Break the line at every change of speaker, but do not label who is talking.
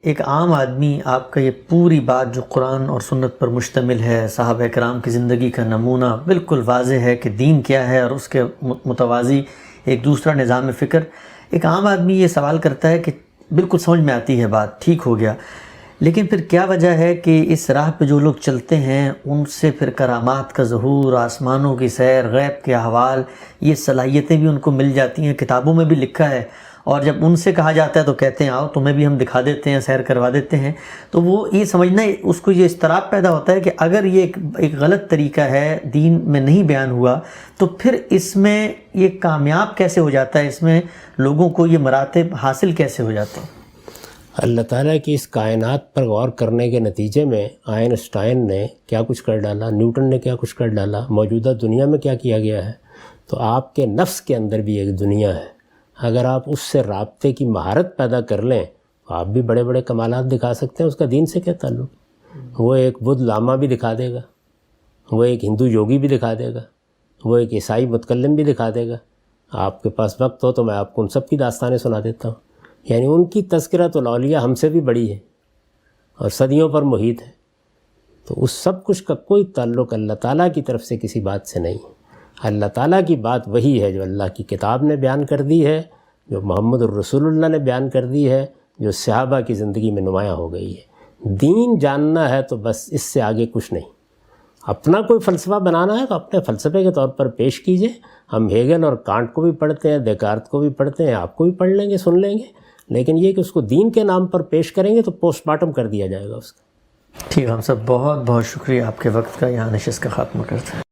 ایک عام آدمی آپ کا یہ پوری بات جو قرآن اور سنت پر مشتمل ہے، صحابہ کرام کی زندگی کا نمونہ بالکل واضح ہے کہ دین کیا ہے اور اس کے متوازی ایک دوسرا نظام فکر، ایک عام آدمی یہ سوال کرتا ہے کہ بالکل سمجھ میں آتی ہے بات، ٹھیک ہو گیا، لیکن پھر کیا وجہ ہے کہ اس راہ پہ جو لوگ چلتے ہیں ان سے پھر کرامات کا ظہور، آسمانوں کی سیر، غیب کے احوال، یہ صلاحیتیں بھی ان کو مل جاتی ہیں، کتابوں میں بھی لکھا ہے، اور جب ان سے کہا جاتا ہے تو کہتے ہیں آؤ تمہیں بھی ہم دکھا دیتے ہیں، سیر کروا دیتے ہیں۔ تو وہ یہ سمجھنا، اس کو یہ اضطراب پیدا ہوتا ہے کہ اگر یہ ایک غلط طریقہ ہے، دین میں نہیں بیان ہوا، تو پھر اس میں یہ کامیاب کیسے ہو جاتا ہے، اس میں لوگوں کو یہ مراتب حاصل کیسے ہو جاتے ہیں؟
اللہ تعالیٰ کی اس کائنات پر غور کرنے کے نتیجے میں آئنسٹائن نے کیا کچھ کر ڈالا، نیوٹن نے کیا کچھ کر ڈالا، موجودہ دنیا میں کیا کیا گیا ہے، تو آپ کے نفس کے اندر بھی ایک دنیا ہے۔ اگر آپ اس سے رابطے کی مہارت پیدا کر لیں تو آپ بھی بڑے بڑے کمالات دکھا سکتے ہیں۔ اس کا دین سے کیا تعلق؟ وہ ایک بدھ لاما بھی دکھا دے گا، وہ ایک ہندو یوگی بھی دکھا دے گا، وہ ایک عیسائی متکلم بھی دکھا دے گا۔ آپ کے پاس وقت ہو تو میں آپ کو ان سب کی داستانیں سنا دیتا ہوں۔ یعنی ان کی تذکرۃ الاولیاء ہم سے بھی بڑی ہے اور صدیوں پر محیط ہے۔ تو اس سب کچھ کا کوئی تعلق اللہ تعالیٰ کی طرف سے کسی بات سے نہیں ہے۔ اللہ تعالیٰ کی بات وہی ہے جو اللہ کی کتاب نے بیان کر دی ہے، جو محمد الرسول اللہ نے بیان کر دی ہے، جو صحابہ کی زندگی میں نمایاں ہو گئی ہے۔ دین جاننا ہے تو بس اس سے آگے کچھ نہیں۔ اپنا کوئی فلسفہ بنانا ہے تو اپنے فلسفے کے طور پر پیش کیجئے۔ ہم ہیگل اور کانٹ کو بھی پڑھتے ہیں، دیکارت کو بھی پڑھتے ہیں، آپ کو بھی پڑھ لیں گے، سن لیں گے، لیکن یہ کہ اس کو دین کے نام پر پیش کریں گے تو پوسٹ مارٹم کر دیا جائے گا اس کا۔
ٹھیک، ہم سب بہت بہت شکریہ آپ کے وقت کا، یہاں نشست کا خاتمہ کرتے ہیں۔